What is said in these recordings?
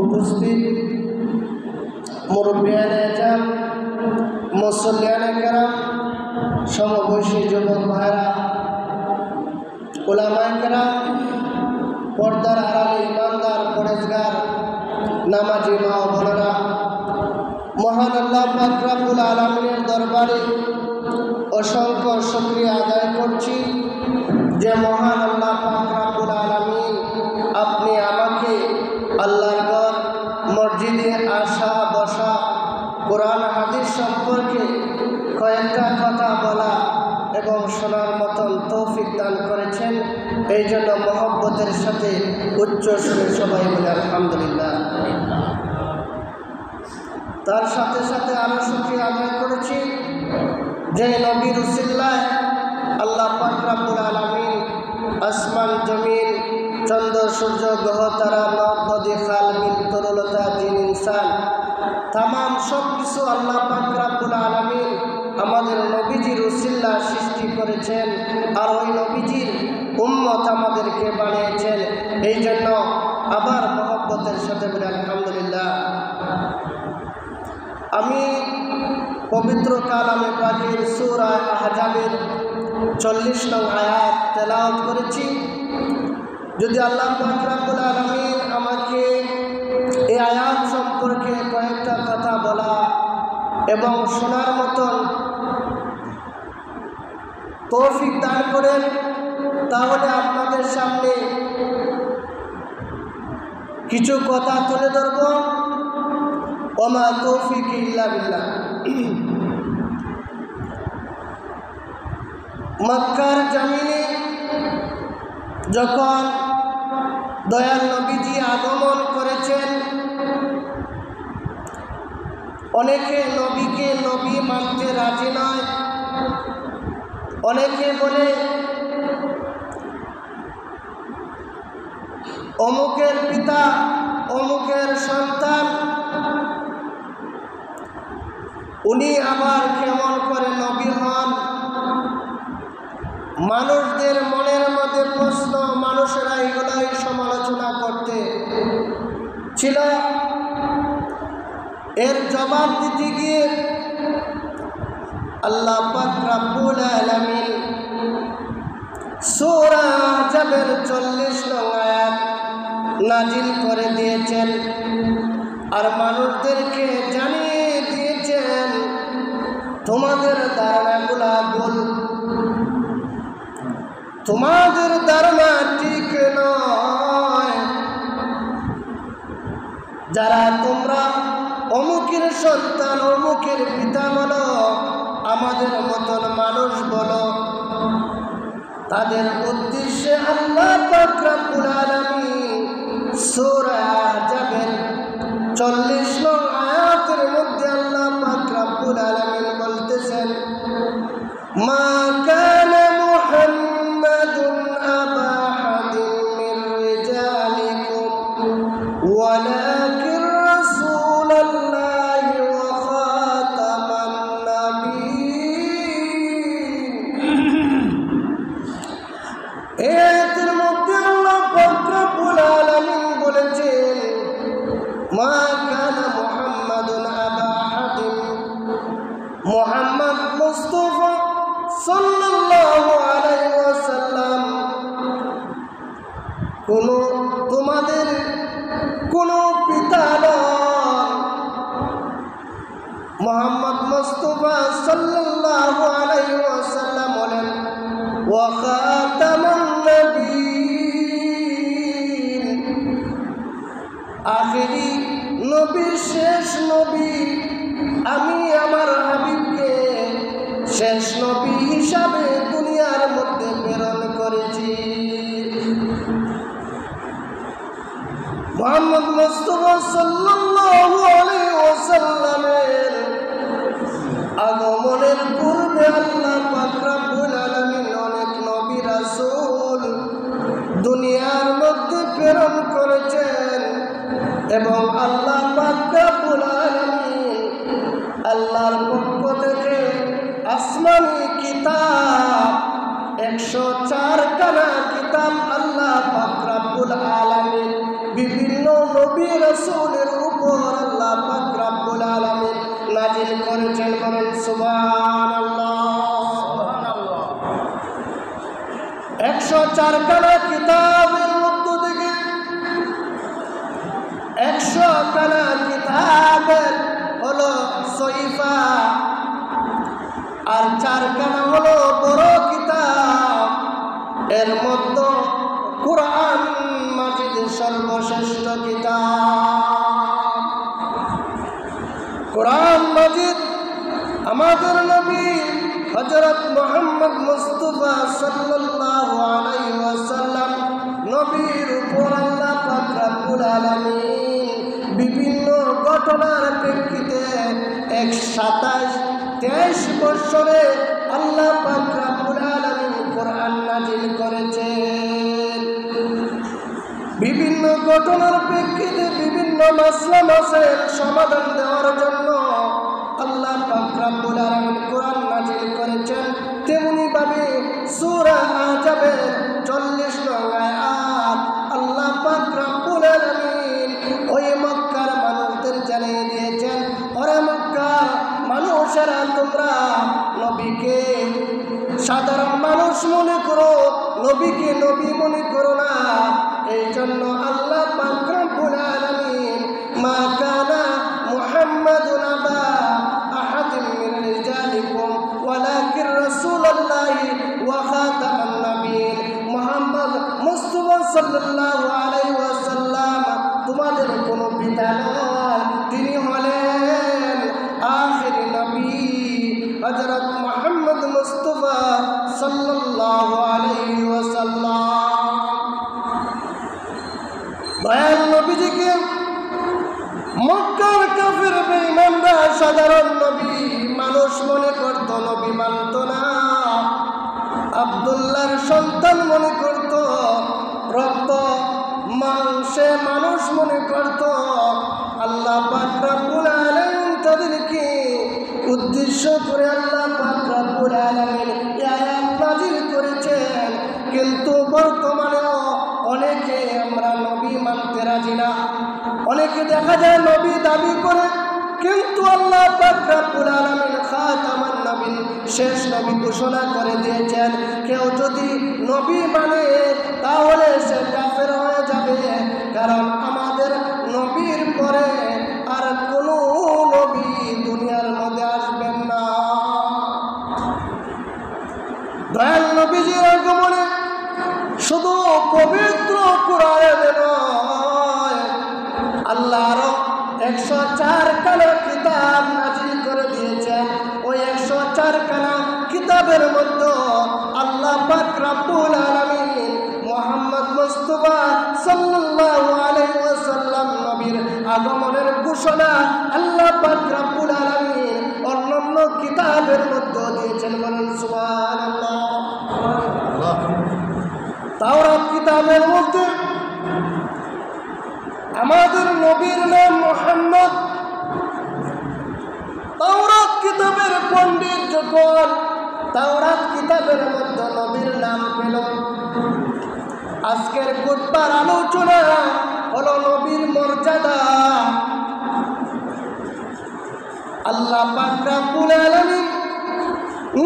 উপস্থিত মুরব্বিয়ানে আজম, মুসল্লিয়ানে কেরাম, সমবয়সী যুবক ভাইরা, উলামায়ে কেরাম, পর্দার আড়ালে ইমানদার পরেজগার নামাজি মা ও বোনেরা, মহান আল্লাহ পাক রব্বুল আলামিনের দরবারে অসংখ্য শুকরিয়া আদায় করছি যে মহান আল্লাহ পাক রব্বুল আলামিন আপনি আমাকে আল্লাহর ঘর মসজিদে আসা বসা কোরআন হাদিস সম্পর্কে কয়েকটা কথা বলা এবং শোনার মতন তৌফিক দান করেছেন। এই জন্য মহব্বতের সাথে উচ্চ সুরে সবাই বলে আলহামদুলিল্লাহ। তার সাথে সাথে আরও শুকরিয়া আদায় করেছি যে নবীর উসিলায় আল্লাহ পাক রব্বুল আলামিন আসমান জমিন চন্দ্র সূর্য গ্রহ তারা নদ নদী খাল বিল তরুলতা জিন ইনসান তামাম সব কিছু আল্লাহ পাক রব্বুল আলামিন আমাদের নবীজির উসিলা সৃষ্টি করেছেন, আর ওই নবীজির উম্মত আমাদেরকে বানিয়েছেন। এই জন্য আবার মহব্বতের সাথে বলে আলহামদুলিল্লাহ। আমি পবিত্র কালামে পাকের সূরা আহজাবের 40 নং আয়াত তেলাওয়াত করেছি। যদি আল্লাহ পাক রব্বুল আলামিন আমাকে এই আয়াত সম্পর্কে কয়েকটা কথা বলা এবং শোনার মতন তৌফিক দান করেন, তাহলে আপনাদের সামনে কিছু কথা তুলে ধরব। ওমা তৌফিক ইল্লা বিল্লাহ। মক্কার জমিনে যখন দয়াল নবীজি আগমন করেছেন, অনেকে নবীকে নবী মানতে রাজি নয়। অনেকে বলে অমুকের পিতা অমুকের সন্তান, উনি আবার কেমন করে নবী হন। মানুষদের মনের মধ্যে প্রশ্ন, মানুষেরা এগুলাই সমালোচনা করতে ছিল। এর জবাব দিতে গিয়ে আল্লাহ পাক রব্বুল আলামিন সূরা আহজাবের 40 নং আয়াত নাজিল করে দিয়েছেন, আর মানুষদেরকে জানিয়ে দিয়েছেন তোমাদের ধারণাগুলা ভুল, তোমাদের ধারণা ঠিক নয়। যারা তোমরা অমুকের সন্তান অমুকের পিতা বলো, আমাদের মতন মানুষ বলো, তাদের উদ্দেশ্যে আল্লাহ পাক রব্বুল আলামিন সূরা আহজাবের 40 নং আয়াতের মধ্যে আল্লাহ পাক রব্বুল আলামিন বলতেছেন, মা কানা মুহাম্মাদুন আবা আহাদিন মির রিজালিকুম ওয়ালাকিন রাসূলুল্লাহি ওয়া খাতামান নাবিয়্যিন। এর মধ্যে আল্লাহ পাক রব্বুল আলামিন বলেছেন, মা কানা মুহাম্মাদুন আবা আহাদিন, মুহাম্মদ মুস্তাফা সাল্লাল্লাহু আলাইহি ওয়াসাল্লাম তোমাদের কোন পিতা নন। মুহাম্মদ মুস্তাফা সাল্লাল্লাহু আলাইহি ওয়াসাল্লাম বলেন ওয়া খাতামান নবিয়্যিন, আখেরি নবী, শেষ নবী। আমি আমার হাবিবকে শেষ নবী হিসাবে দুনিয়ার মধ্যে প্রেরণ করেছি। মুহাম্মদ মুস্তাফা সাল্লাল্লাহু আলাইহি ওয়াসাল্লামের আগমনের পূর্বে আল্লাহ পাক রব্বুল আলামিন অনেক নবী রাসূল দুনিয়ার মধ্যে প্রেরণ করেছেন, এবং আল্লাহ পাক রব্বুল আলামিন আল্লাহর পক্ষ থেকে আসমানি কিতাব 104 খানা কিতাব আল্লাহ পাক রব্বুল আলামিন বিভিন্ন নবী রাসূলের উপর আল্লাহ পাক রব্বুল আলামিন নাজিল করেছেন। বলেন সুবহানাল্লাহ। 104 খানা কিতাবের মধ্য থেকে 100 খানা কিতাবের হলো সহিফা, আর 4 খানা হলো বড় কিতাব। এর মধ্যে কুরআন মাজিদ সর্বশ্রেষ্ঠ কিতাব। কুরআন মাজিদ আমাদের নবী হযরত মুহাম্মদ মুস্তাফা সাল্লাল্লাহু আলাইহি ওয়াসাল্লাম নবীর উপর আল্লাহ পাক রব্বুল আলামিন বিভিন্ন ঘটনার প্রেক্ষিতে 23 বছরে আল্লাহ পাক রব্বুল আলামিন কুরআন নাজিল করেছেন। বিভিন্ন ঘটনার প্রেক্ষিতে বিভিন্ন মাসলা মাসাইল সমাধান দেওয়ার জন্য আল্লাহ পাক রব্বুল আলামিন কুরআন নাজিল করেছেন। তেমনি ভাবে সূরা আহজাবের 40 নং আয়াত আল্লাহ পাক রব্বুল আলামিন ওই মক্কার মানুষদের জানিয়ে দিয়েছেন, ওরে মক্কার মানুষেরা, তোমরা নবীকে সাধারণ মানুষ মনে করো, নবীকে নবী মনে করো না। এই জন্য আল্লাহ পাক রব্বুল আলামিন মা কানা মুহাম্মাদুন আবা আহাদিন মিন রিজালিকুম ওয়ালাকিন রাসূলুল্লাহি ওয়া খাতামান নবিয়্যিন, মুহাম্মদ মুস্তাফা সাল্লাল্লাহু আলাইহি ওয়াসাল্লাম তোমাদের কোনো পিতা নন, তিনি হলেন আখির নবী হযরত মুহাম্মদ মুস্তাফা সাল্লাল্লাহু আলাইহি ওয়াসাল্লাম। দয়াল নবীজিকে মক্কার কাফির বেঈমানরা সাধারণ নবী মানুষ মনে করত, নবী মানত না। আব্দুল্লাহর সন্তান মনে করত, রক্ত মাংসে মানুষ মনে করত। আল্লাহ পাক রব্বুল আলামিন তাদেরকে উদ্দেশ্য করে আল্লাহ পাক রব্বুল আলামিন এই আয়াত নাযিল করেছেন। কিন্তু বর্তমানেও অনেকে আমরা নবী মানতে রাজি না। অনেকে দেখা যায় নবী দাবি করে, কিন্তু আল্লাহ পাক রব্বুল আলামিন খাতামান নবীন শেষ নবী ঘোষণা করে দিয়েছেন, কেউ যদি নবী মানে তাহলে সে কাফের হয়ে যাবে। কারণ আমাদের নবীর পরে আর কোনো নবী দুনিয়ার মধ্যে আসবেন না। দয়াল নবীজির আগমনে শুধু পবিত্র কোরআন নয়, আল্লাহ আরো 104 খানা কিতাব নাজিল করে দিয়েছেন। ওই 104 খানা কিতাবের মধ্যে আল্লাহ পাক রব্বুল আলামিন মুহাম্মদ মুস্তাফা সাল্লাল্লাহু আলাইহি ওয়াসাল্লাম নবীর আগমনের ঘোষণা আল্লাহ পাক রব্বুল আলামিন অন্যান্য কিতাবের মধ্যে দিয়েছেন। বলেন সুবহানাল্লাহ। তাওরাত কিতাবের মধ্যে আমাদের নবীর নাম মুহাম্মদ। তাওরাত কিতাবের পণ্ডিত যখন তাওরাত কিতাবের মধ্যে নবীর নাম পেল, আজকের খুতবার আলোচনা হলো নবীর মর্যাদা। আল্লাহ পাক রব্বুল আলামিন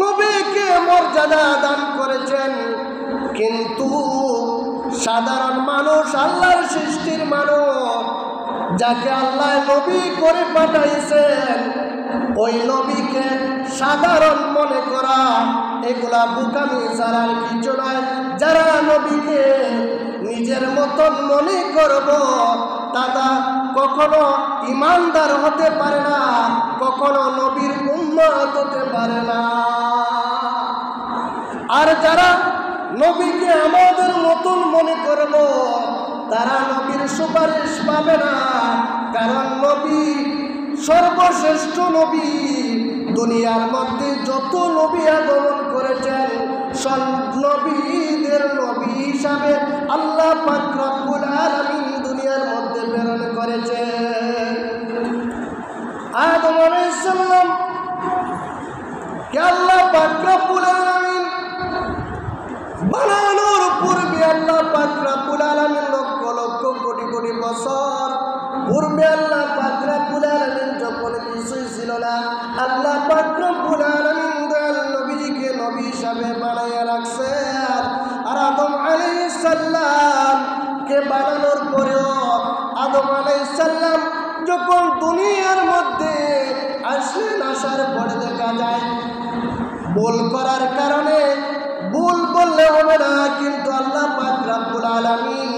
নবীকে মর্যাদা দান করেছেন, কিন্তু সাধারণ মানুষ, আল্লাহর সৃষ্টির মানুষ, যাকে আল্লাহ নবী করে পাঠাইছেন, ওই নবীকে সাধারণ মনে করা এগুলা বোকামি ছাড়ার কিছু নয়। যারা নবীকে নিজের মতন মনে করব তারা কখনো ইমানদার হতে পারে না, কখনো নবীর উম্মত হতে পারে না। আর যারা নবীকে আমাদের মতন মনে করব তারা নবীর সুপারিশ পাবে না। কারণ নবী সর্বশ্রেষ্ঠ নবী। দুনিয়ার মধ্যে যত নবী আগমন করেছেন সব নবীদের নবী হিসাবে আল্লাহ পাক রব্বুল আলামিন দুনিয়ার মধ্যে প্রেরণ করেছেন। আদম আলাইহিস সালাম কে আল্লাহ পাক রব্বুল আলামিন বানানোর পূর্বে আল্লাহ পাক রব্বুল আলামিন লক্ষ লক্ষ কোটি কোটি বছর পূর্বে আল্লাহ পাক রব্বুল আলামিন যখন কিছুই ছিল না, আল্লাহ পাক রব্বুল আলামিন দয়াল নবীজিকে নবী হিসাবে বানাইয়া রাখছেন। আর আদম আলাইহিস সালাম কে বানানোর পরেও আদম আলাইহিস সালাম যখন দুনিয়ার মধ্যে আসলেন, আসার পরে দেখা যায় ভুল করার কারণে ভুল বললে হবে না, কিন্তু আল্লাহ পাক রব্বুল আলামিন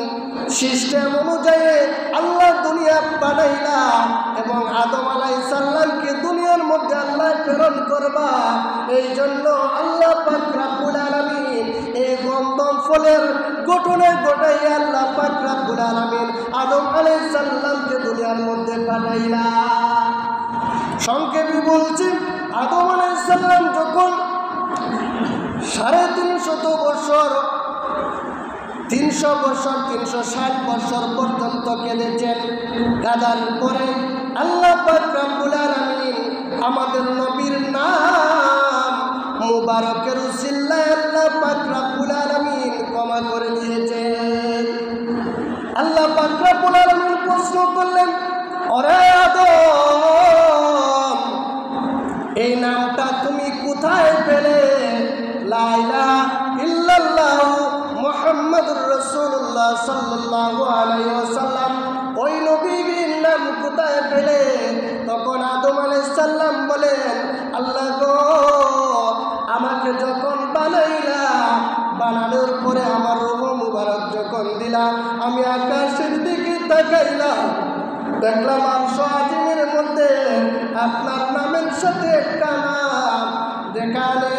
সিস্টেম অনুযায়ী আল্লাহ দুনিয়া বানাইলা এবং আদম আলাইহিস সালামকে দুনিয়ার মধ্যে আল্লাহ প্রেরণ করবা। এই জন্য আল্লাহ পাক রব্বুল আলামিন এই গন্ধম ফলের ঘটনা ঘটাই আল্লাহ পাক রব্বুল আলামিন আদম আলাইহিস সালামকে দুনিয়ার মধ্যে পাঠাইলা। সংক্ষেপে বলছি, আদম আলাইহিস সালাম যখন 350 বছর 300 বছর 360 বছর পর্যন্ত কেঁদেছেন, কাঁদার পরে আল্লাহ পাক রব্বুল আলামিন আমাদের নবীর নাম মুবারকের উসিলায় আল্লাহ পাক রব্বুল আলামিন ক্ষমা করে দিয়েছেন। আল্লাহ পাক রব্বুল আলামিন প্রশ্ন করলেন, ওরে আদম, এই নামটা তুমি কোথায় পেলে? লা ইলাহা ইল্লাল্লাহ মুহাম্মাদুর রাসূলুল্লাহ সাল্লাল্লাহু আলাইহি ওয়াসাল্লাম ওই নবীর নাম কোথায় পেলে? তখন আদম আলাইহিস সালাম বলেন, আল্লাহ গো, আমাকে যখন বানাইলা, বানানোর পরে আমার রূহ মুবারক যখন দিলা, আমি আকাশের দিকে তাকাইলাম, দেখলাম আরশ আজিমের মধ্যে আপনার নামের সাথে একটা নাম দেখালে,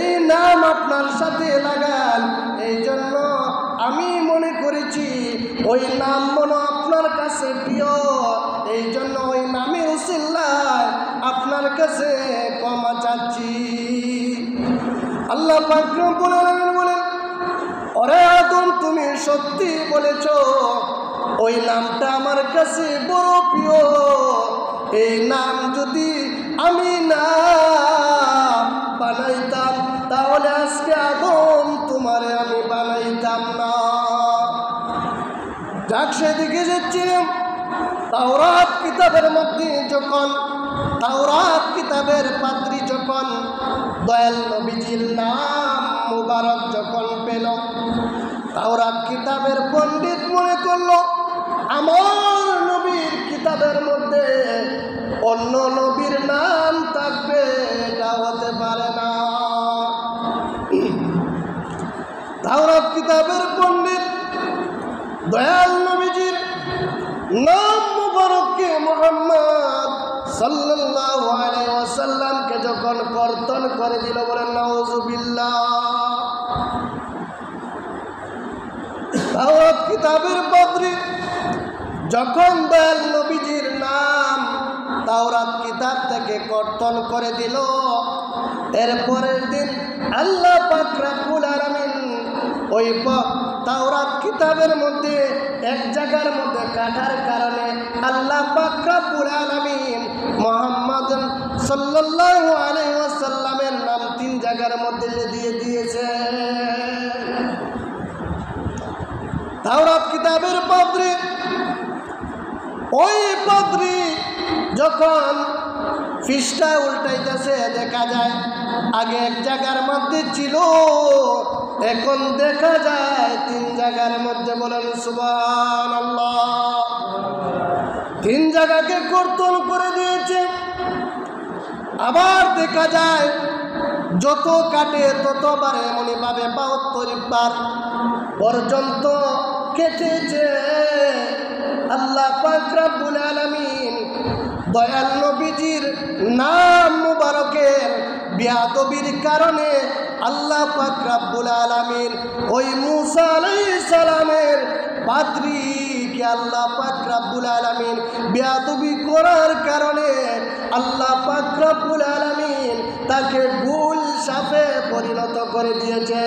এই নাম আপনার সাথে লাগান। এই জন্য আমি মনে করেছি ওই নাম মনে আপনার কাছে প্রিয়, এই জন্য ওই নামের উসিলায় আপনার কাছে ক্ষমা চাচ্ছি। আল্লাহ পাক রব্বুল আলামিন বলেন, ওরে আদম, তুমি সত্যি বলেছ, ওই নামটা আমার কাছে বড় প্রিয়। এই নাম যদি আমি না বানাইতাম, তাহলে আজকে আদম তোমারে আমি বানাইতাম না। যাক, সেদিকে যাচ্ছিলাম, তাওরাত কিতাবের মধ্যে যখন তাওরাত কিতাবের পাত্রী যখন দয়াল নবীজির নাম মুবারক যখন পেল, তাওরাত কিতাবের পণ্ডিত মনে করলো আমার নবীর কিতাবের মধ্যে অন্য নবীর নাম থাকবে, এটা হতে পারে না। তাওরাত কিতাবের পণ্ডিত দয়াল নবীজির নাম মুবারককে মুহাম্মদ সাল্লাল্লাহু আলাইহি ওয়াসাল্লামকে যখন কর্তন করে দিল, বলেন নাউযুবিল্লাহ। তাওরাত কিতাবের পাত্রী যখন দয়াল নবীজির নাম তাওরাত কিতাব থেকে কর্তন করে দিল, এরপরের দিন আল্লাহ পাক রব্বুল আলামিন ওই তাওরাত কিতাবের মধ্যে এক জায়গার মধ্যে কাটার কারণে আল্লাহ পাক রব্বুল আলামিন মুহাম্মদ সাল্লাল্লাহু আলাইহি ওয়াসাল্লামের নাম 3 জায়গার মধ্যে দিয়ে দিয়েছে। তাওরাত কিতাবের পাত্রী, ওই পাত্রী যখন পৃষ্ঠা উল্টাইতেছে, দেখা যায় আগে এক জায়গার মধ্যে ছিল, এখন দেখা যায় 3 জায়গার মধ্যে। বলেন সুবহানাল্লাহ। 3 জায়গাকে কর্তন করে দিয়েছে। আবার দেখা যায় যত কাটে ততবার এমনইভাবে 72 বার পর্যন্ত কেটেছে। আল্লাহ পাক রব্বুল আলামিন দয়াল নবীজির নাম মুবারকের বেয়াদবির কারণে আল্লাহ পাক রব্বুল আলামিন ওই মূসা আলাইহিস সালামের পাত্রীকে আল্লাহ পাক রব্বুল আলামিন বেয়াদবি করার কারণে আল্লাহ পাক রব্বুল আলামিন তাকে গুল সাপে পরিণত করে দিয়েছে।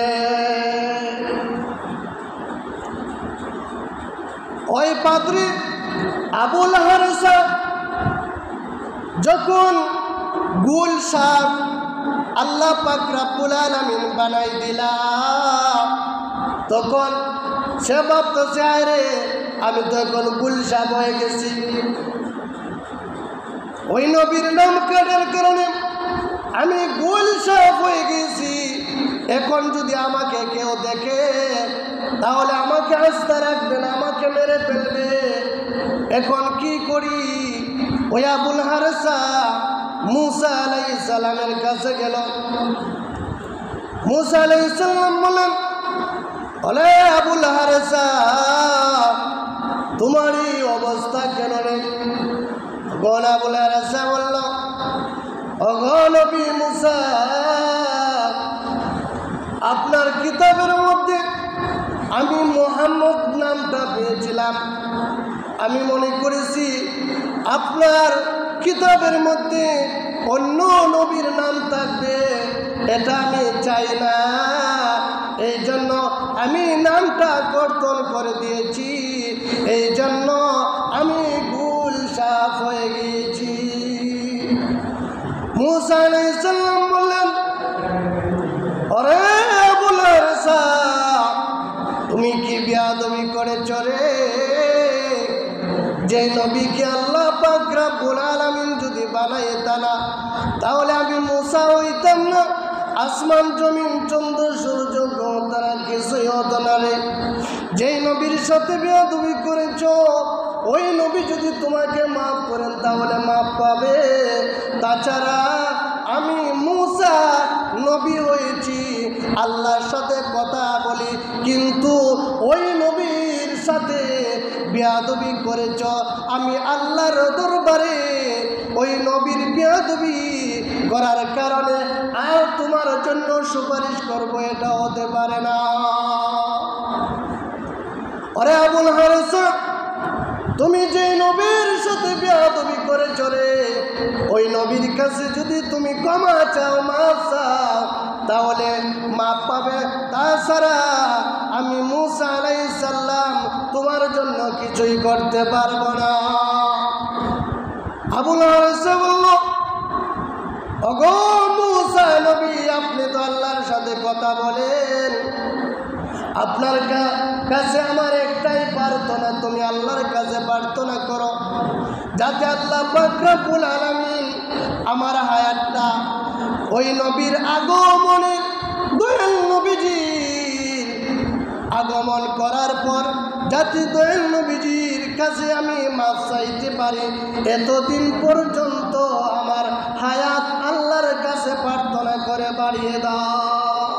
ওই পাত্রী আবুল হারসা যখন গুল সাপ আল্লাহ পাক রব্বুল আলামিন বানাই দিলা, তখন সে ভাবতেছে, আরে আমি তো এখন গুলশাব হয়ে গেছি। ওই নবীর নাম কাটার কারণে আমি গুলশাব হয়ে গেছি। এখন যদি আমাকে কেউ দেখে তাহলে আমাকে আস্থা রাখবে না, আমাকে মেরে ফেলবে। এখন কি করি? ওই আবুল হারসা মুসা আলাইহিস সালামের কাছে গেল। মুসা আলাইহিস সালাম বলেন, ওলে আবুল হারসা, তোমার এই অবস্থা কেন রে? গণ আবুল হারসা বলল, ওগো নবী মুসা, আপনার কিতাবের মধ্যে আমি মুহাম্মদ নামটা পেয়েছিলাম। আমি মনে করেছি আপনার কিতাবের মধ্যে অন্য নবীর নাম থাকবে, এটা আমি চাই না। এই জন্য আমি নামটা কর্তন করে দিয়েছি, এই জন্য আমি গুলশাব হয়ে গিয়েছি। মুসা আলাইহিস সালাম বললেন, আরে আবুল হারসা, তুমি কি বেয়াদবি করেছ রে? যে নবীকে আল্লাহ পাক রব্বুল আলামিন যদি বানাইতা না তাহলে আমি মুসা হইতাম না। আসমান জমিন চন্দ্র সূর্য গ্রহ তারা কিছুই হতো না রে। যেই নবীর সাথে বেয়াদবি করেছ ওই নবী যদি তোমাকে মাফ করেন তাহলে মাফ পাবে। তাছাড়া আমি মুসা নবী হয়েছি, আল্লাহর সাথে কথা বলি, কিন্তু ওই নবীর সাথে বেয়াদবি করেছ। আমি আল্লাহর দরবারে ওই নবীর বেয়াদবি করার কারণে আর তোমার জন্য সুপারিশ করব, এটা হতে পারে না। আরে আবুল হারসা, তুমি যে নবীর সাথে বেয়াদবি করেছ রে, ওই নবীর কাছে যদি তুমি ক্ষমা চাও, মাফ চাও, তাহলে মাফ পাবে। তাছাড়া আমি মুসা আলাইহিস সালাম তোমার জন্য কিছুই করতে পারবো না। আবুল হারসা বলল, ওগো মুসা নবী, আপনি তো আল্লাহর সাথে কথা বলেন, আপনার কাছে আমার একটাই প্রার্থনা, তুমি আল্লাহর কাছে প্রার্থনা করো যাতে আল্লাহ পাক রব্বুল আলামিন আমার হায়াতটা ওই নবীর আগমনের, দয়াল নবীজির আগমন করার পর যাতে দয়াল নবীজির কাছে আমি মাফ চাইতে পারি। এতদিন পর্যন্ত আমার হায়াত আল্লাহর কাছে প্রার্থনা করে বাড়িয়ে দাও।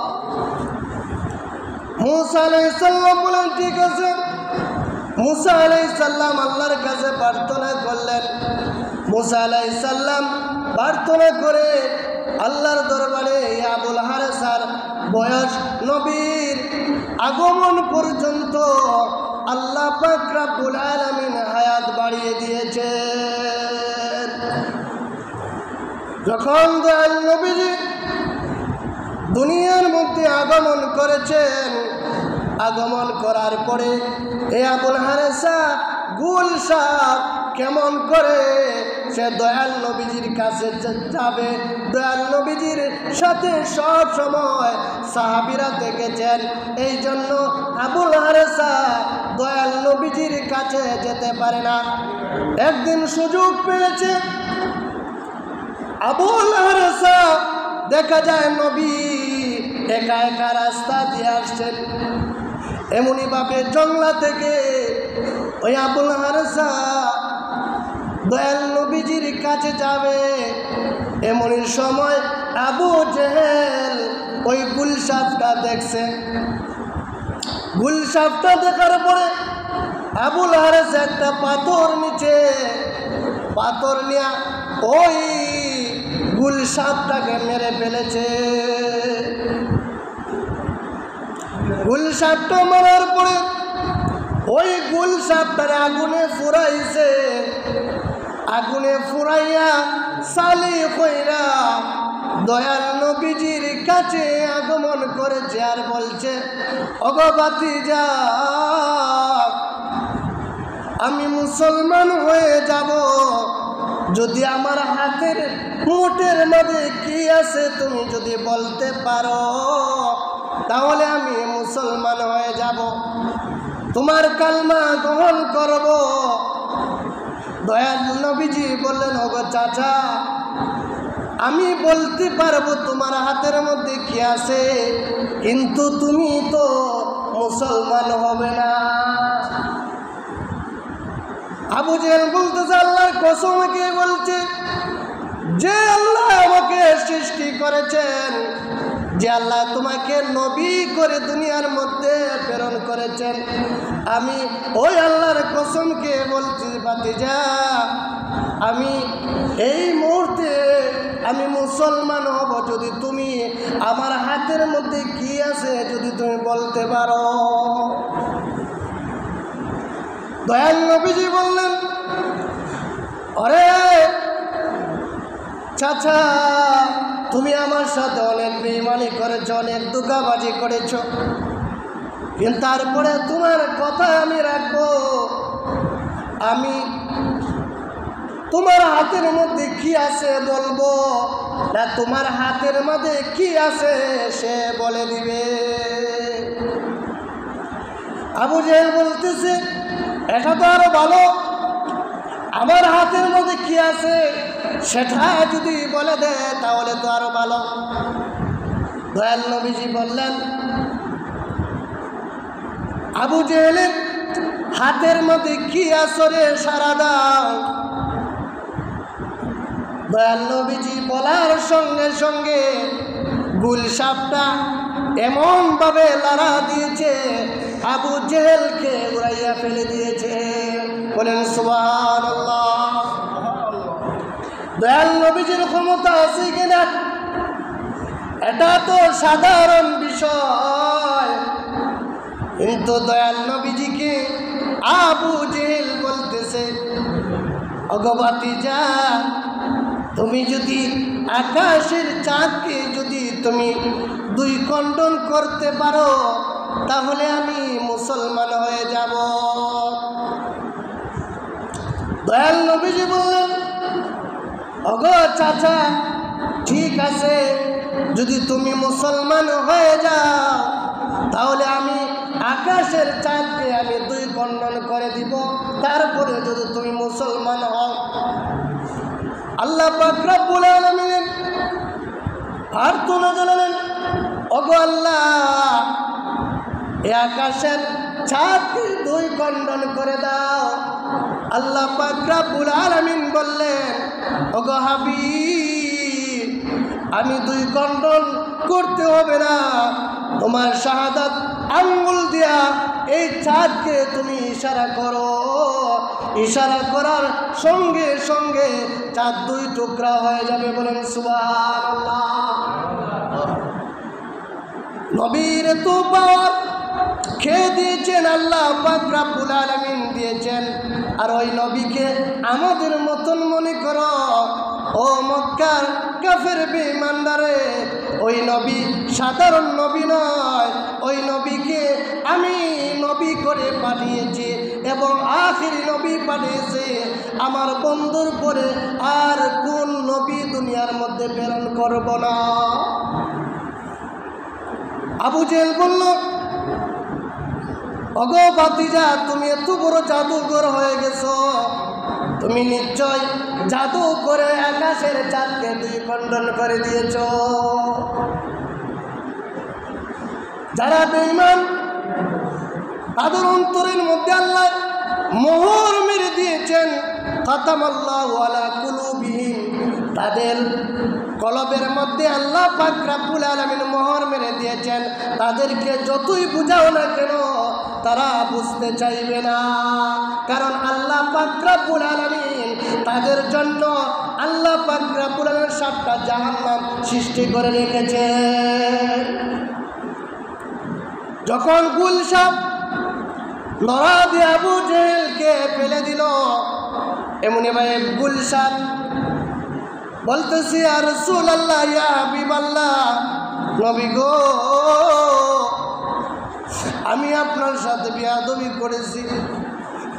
মুসা আলাইহিস সালাম বলেন, ঠিক আছে। মুসা আলাইহিস সালাম আল্লাহর কাছে প্রার্থনা করলেন। মুসা আলাইহিস সালাম প্রার্থনা করে আল্লাহর দরবারে আবুল হারসার বয়স নবীর আগমন পর্যন্ত আল্লাহ পাক রব্বুল আলামিন হায়াত বাড়িয়ে দিয়েছেন। যখন দয়াল নবীজি দুনিয়ার মধ্যে আগমন করেছেন, আগমন করার পরে এ আবুল হারসা গুলশাব কেমন করে সে দয়াল নবীজির কাছে যাবে? দয়াল নবীজির সাথে সব সময় সাহাবীরা থেকেছেন, এই জন্য আবুল হারসা দয়াল নবীজির কাছে যেতে পারে না। একদিন সুযোগ পেয়েছে আবুল হারসা, দেখা যায় নবী একা একা রাস্তা দিয়ে আসছেন। এমনই ভাবে জঙ্গলা থেকে ওই আবুল হারসা দয়াল নবীজির কাছে যাবে। এমনই সময় আবু জেহেল ওই গুলশাবটা দেখছে। গুলশাবটা দেখার পরে আবুল হারসা একটা পাথর নিচে, পাথর নিয়ে ওই গুলশাবটাকে মেরে ফেলেছে। গুলশাবটা মারার পরে ওই গুলশাবটারে আগুনে ফুরাইছে। আগুনে ফুরাইয়া সালি কইরা দয়াল নবীজির কাছে আগমন করেছে আর বলছে, ওগো ভাতিজা, আমি মুসলমান হয়ে যাব যদি আমার হাতের মুঠের মধ্যে কি আছে তুমি যদি বলতে পারো তাহলে আমি মুসলমান হয়ে যাব। তোমার কালমা গ্রহণ করব। দয়াল নবীজি বললেন, ওগো চাচা, আমি বলতে পারবো তোমার হাতের মধ্যে কি আছে, কিন্তু তুমি তো মুসলমান হবে না। আবু জেহেল বলতেছে, আল্লাহর কসম কে বলছে, যে আল্লাহ আমাকে সৃষ্টি করেছেন, যে আল্লাহ তোমাকে নবী করে দুনিয়ার মধ্যে প্রেরণ করেছেন, আমি ওই আল্লাহর কসমকে বলছি ভাতিজা, আমি এই মুহূর্তে আমি মুসলমান হব যদি তুমি আমার হাতের মধ্যে কি আছে যদি তুমি বলতে পারো। দয়াল নবীজি বললেন, আরে চাচা, তুমি আমার সাথে অনেক বেঈমানি করেছ, অনেক ধোঁকাবাজি করেছ, কিন্তু তারপরে তোমার কথা আমি রাখবো। আমি তোমার হাতের মধ্যে কি আছে বলবো, না তোমার হাতের মধ্যে কি আছে সে বলে দিবে। আবু জেহেল বলতেছে, এটা তো আরো ভালো, আমার হাতের মধ্যে কি আছে সেটা যদি বলে দেয় তাহলে তো আরো ভালো। দয়াল নবীজি বললেন, আবু জেহেলের হাতের মধ্যে কি আছে রে সারা দাও। দয়াল নবীজি বলার সঙ্গে সঙ্গে গুলসাপটা এমন ভাবে লড়া দিয়েছে, আবু জেহেলকে উড়াইয়া ফেলে দিয়েছে। বলেন সুবহানাল্লাহ। দয়াল নবীজির ক্ষমতা আছে কিনা, এটা তো সাধারণ বিষয়, কিন্তু দয়াল নবীজিকে আবু জেহেল বলতেছে, ওগো ভাতিজা, তুমি যদি আকাশের চাঁদকে যদি তুমি দুই খণ্ডন করতে পারো তাহলে আমি মুসলমান হয়ে যাব। দয়াল নবীজি বললেন, ওগো চাচা, ঠিক আছে, যদি তুমি মুসলমান হয়ে যাও তাহলে আমি আকাশের চাঁদকে আমি দুই খণ্ডন করে দিব, তারপরে যদি তুমি মুসলমান হও। আল্লাহ পাক রব্বুল আলামিন আর তোলা জানালেন, ওগো আল্লাহ, এই আকাশের ছাদকে দুই খণ্ডন করে দাও। আল্লাহ পাক রব্বুল আলামিন বললেন, ওগো হাবিব, আমি দুই খণ্ডন করতে হবে না, তোমার শাহাদাত আঙ্গুল দিয়া এই চাঁদকে তুমি ইশারা করো। ইশারা করার সঙ্গে সঙ্গে চাঁদ দুই টুকরা হয়ে যাবে। বলেন সুবহানাল্লাহ। নবীর তো পাওয়ার খেয়ে দিয়েছেন আল্লাহ পাক রব্বুল আলামিন দিয়েছেন, আর ওই নবীকে আমাদের মতন মনে করো। ও মক্কার কাফের বেঈমানদারে, ওই নবী সাধারণ নবী নয়, ওই নবীকে আমি নবী করে পাঠিয়েছি এবং আখিরি নবী পাঠিয়েছে। আমার বন্ধুর পরে আর কোন নবী দুনিয়ার মধ্যে প্রেরণ করব না। আবু জেহেল বলল, ওগো ভাতিজা, তুমি এত বড় জাদুঘর হয়ে গেছো, তুমি নিশ্চয় জাদু করে আকাশের চাঁদকে দুই খণ্ডন করে দিয়েছ। যারা বেঈমান তাদের অন্তরের মধ্যে আল্লাহ মোহর মেরে দিয়েছেন, খাতামাল্লাহু আলা কুলুবিহিম, তাদের কলবের মধ্যে আল্লাহ পাক রব্বুল আলামিন মোহর মেরে দিয়েছেন। তাদেরকে যতই বুঝাও না কেন তারা বুঝতে চাইবে না, কারণ আল্লাহ পাক রব্বুল আলামিন তাদের জন্য আল্লাহ পাক রব্বুল আলামিন 7টা জাহান্নাম সৃষ্টি করে রেখেছেন। যখন গুলসাপ লড়া দিয়ে আবু জেহেলকে ফেলে দিল, এমনি ভাই গুলসাপ বলতেছি, ইয়া রাসূলুল্লাহ, ইয়া হাবিবাল্লাহ, নবী গো, আমি আপনার সাথে বেয়াদবি করেছি,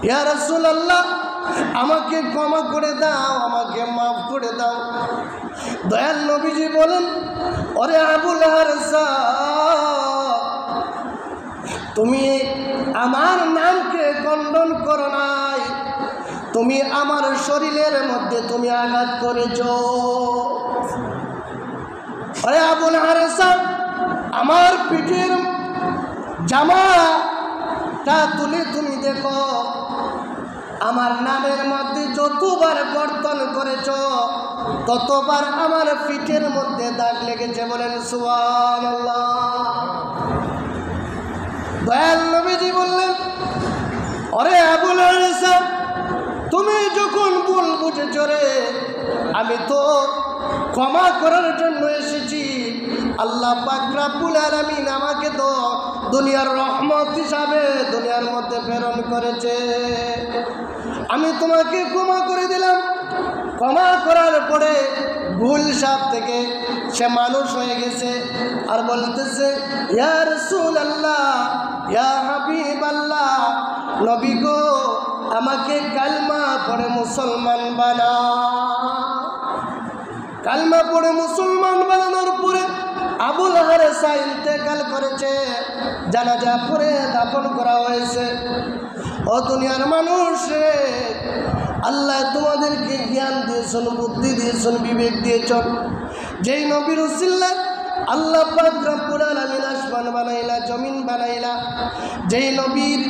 ইয়া রাসূলুল্লাহ, আমাকে ক্ষমা করে দাও, আমাকে মাফ করে দাও। দয়াল নবীজি বলেন, ওরে আবুল হারসা, তুমি আমার নামকে খণ্ডন করো নাই, তুমি আমার শরীরের মধ্যে তুমি আঘাত করেছ। আরে আবুল হারেসা, আমার পিঠের জামাটা তুলে তুমি দেখো, আমার নামের মধ্যে যতবার গর্তন করেছ ততবার আমার পিঠের মধ্যে দাগ লেগেছে। বলেন সুবহানাল্লাহ। দয়াল নবীজি বললেন, আরে আবুল হারেসা, তুমি যখন ভুল বুঝেছ রে, আমি তো ক্ষমা করার জন্য এসেছি। আল্লাহ পাক রব্বুল আলামিন আমাকে তো দুনিয়ার রহমত হিসাবে দুনিয়ার মধ্যে প্রেরণ করেছে। আমি তোমাকে ক্ষমা করে দিলাম। ক্ষমা করার পরে ভুল সাপ থেকে সে মানুষ হয়ে গেছে আর বলতেছে, ইয়া রাসূলুল্লাহ, ইয়া হাবিবাল্লাহ, নবী গো, আমাকে কালমা পড়ে মুসলমান বানাও। কালমা পড়ে মুসলমান বানানোর পরে আবুল হারেসা ইন্তেকাল করেছে, জানাজা পড়ে দাফন করা হয়েছে। ও দুনিয়ার মানুষ, আল্লাহ তোমাদেরকে জ্ঞান দিয়েছেন, বুদ্ধি দিয়েছেন, বিবেক দিয়েছেন। যেই নবীর উসিলা আল্লাহ পাক রব্বুল আলামিন আসমান বানাইলা, জমিন বানাইলা, যেই নবীর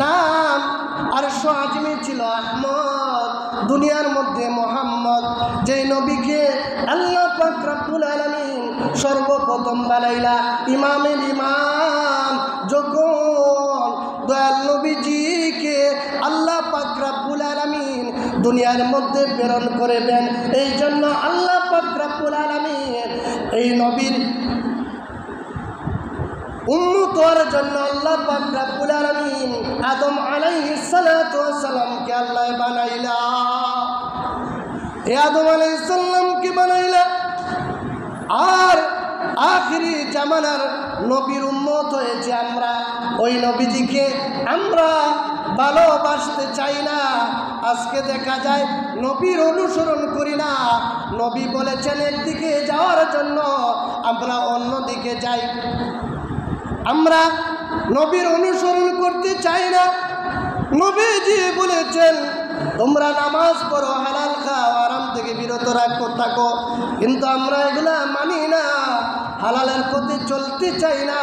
নাম আরশ আজিমে ছিল আহমদ, দুনিয়ার মধ্যে মোহাম্মদ, যেই নবীকে আল্লাহ পাক রব্বুল আলামিন সর্বপ্রথম বানাইলা, ইমামের ইমাম, যখন দয়াল নবীজিকে আল্লাহ পাক রব্বুল আলামিন দুনিয়ার মধ্যে প্রেরণ করবেন, এই জন্য আল্লাহ পাক রব্বুল আলামিন এই নবীর উম্মত হওয়ার জন্য আল্লাহ পাক রব্বুল আলামিন আদম আলাইহিস সালাতু ওয়াস সালামকে আল্লাহ বানাইলা। এই আদম আলাইহিস সালামকে বানাইলা আর আখিরি জামানার নবীর উম্মত হয়েছে আমরা। ওই নবীজিকে আমরা ভালোবাসতে চাই না। আজকে দেখা যায় নবীর অনুসরণ করি না। নবী বলেছেন একদিকে যাওয়ার জন্য, আমরা অন্যদিকে যাই। আমরা নবীর অনুসরণ করতে চাই না। নবীজি বলেছেন তোমরা নামাজ পড়ো, হালাল খাও, আরাম থেকে বিরত থাকো, কিন্তু আমরা এগুলা মানি না। হালালের পথে চলতে চাই না,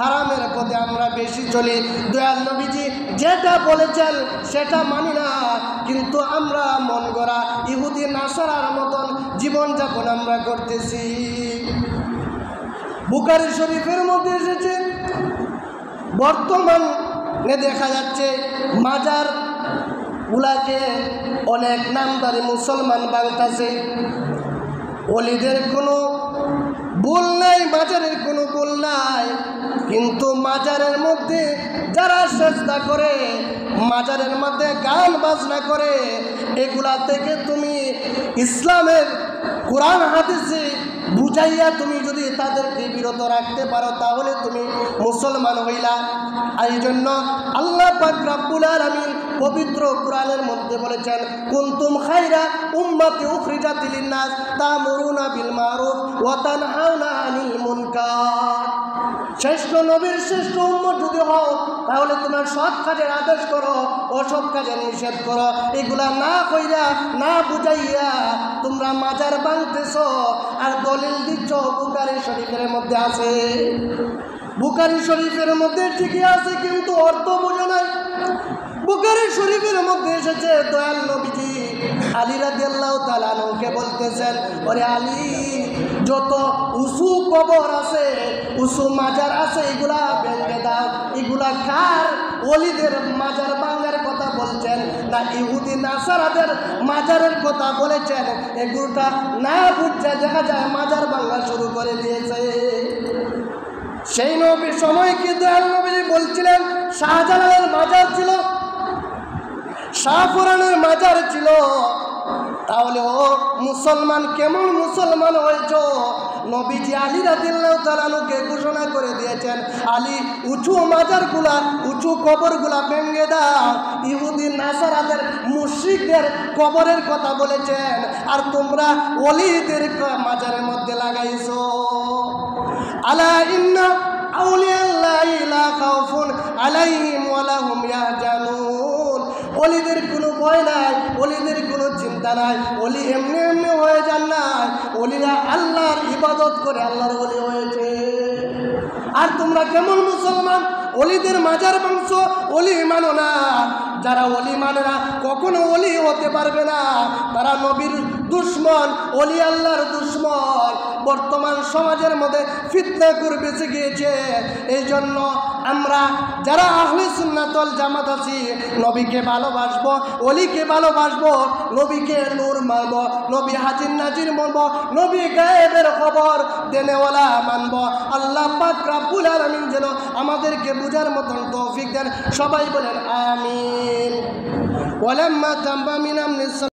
হারামের পথে আমরা বেশি চলি। দয়াল নবীজি যেটা বলেছেন সেটা মানি না, কিন্তু আমরা মন গড়া ইহুদি নাসারার মতন জীবনযাপন আমরা করতেছি। বুখারী শরীফের মধ্যে এসেছে, বর্তমানে দেখা যাচ্ছে মাজার গুলাকে অনেক নামদারি মুসলমান বাংলাদেশে। ওলিদের কোনো ভুল নাই, মাজারের কোনো ভুল নাই, কিন্তু মাজারের মধ্যে যারা সেজদা করে, মাজারের মধ্যে গান বাজনা করে, এগুলা থেকে তুমি ইসলামের কোরআন হাদিসে বুঝাইয়া তুমি যদি তাদেরকে বিরত রাখতে পারো, তাহলে তুমি মুসলমান হইলা। এই জন্য আল্লাহ পাক রব্বুল আলামিন পবিত্র কোরআনের মধ্যে বলেছেন, কুনতুম খায়রা উম্মাতি উখরিজাত লিন-নাস তা'মুরুনা বিল মারুফ ওয়া তানহাউনা আনিল মুনকার। শ্রেষ্ঠ নবীর শ্রেষ্ঠ উম্মত যদি হও, তাহলে তোমার সৎ কাজের আদেশ করো, অসৎ কাজের নিষেধ করো। এগুলা না কইরা, না বুঝাইয়া তোমরা মাজার ভাঙতেছ আর দলিল দিচ্ছ। বুখারী শরীফের মধ্যে আছে, বুখারী শরীফের মধ্যে ঠিকই আছে, কিন্তু অর্থ বোঝো নাই। বুখারী শরীফের মধ্যে এসেছে দয়াল নবীজি আলী রাদিয়াল্লাহু তাআলা আনহুকে বলতেছেন, ওরে আলী, যত উঁচু কবর আছে, উঁচু মাজার আছে, এগুলা ভেঙে দাও। এগুলা কার? ওলিদের মাজার ভাঙার কথা বলছেন না ইহুদি নাসারাদের মাজারের কথা বলেছেন? এগুলোটা না বুঝছে দেখা যায় মাজার ভাঙা শুরু করে দিয়েছে। সেই নবীর সময় কি দয়াল নবী বলছিলেন শাহজালালের মাজার ছিল, শাহপুরানের মাজার ছিল, তাহলে ও মুসলমান কেমন মুসলমান হয়েছ? নবীজি আলী রাদিয়াল্লাহু তাআলা আনহুকে ঘোষণা করে দিয়েছেন, আলী উঁচু মাজারগুলা, উঁচু কবরগুলা ভেঙে দাও। ইহুদি নাসারাদের মুশরিকদের কবরের কথা বলেছেন, আর তোমরা ওলিদের মাজারের মধ্যে লাগাইছো। আলা ইন্না আউলিয়াল্লাহি লা খাউফুন আলাইহিম ওয়া লা হুম ইয়াহজানুন। ওলিদের কোনো ভয় নাই, ওলিদের কোনো চিন্তা নাই, ওলি এমনি এমনি হয়ে যান নাই, ওলিরা আল্লাহর ইবাদত করে আল্লাহর ওলি হয়েছে। আর তোমরা কেমন মুসলমান, ওলিদের মাজার মাংস ওলি মানো না। যারা ওলি মানে না কখনো ওলি হতে পারবে না, তারা নবীর দুশ্মন, ওলি আল্লাহর দুশ্মন। বর্তমান সমাজের মধ্যে ফিতনা করে বেঁচে গিয়েছে। এই জন্য আমরা যারা আহলে সুন্নাত ওয়াল জামাত আছি, নবীকে ভালোবাসবো, ওলিকে ভালোবাসবো, নবীকে নূর মানব, নবী হাজির নাজির মানব, নবী গায়েবের খবর দেনেওয়ালা মানব। আল্লাহ পাক রব্বুল আলামিন যেন আমাদেরকে বুঝার মতন তৌফিক দেন। সবাই বলেন আমিন। ওয়ালাম্মা তাম্বা মিন আমনি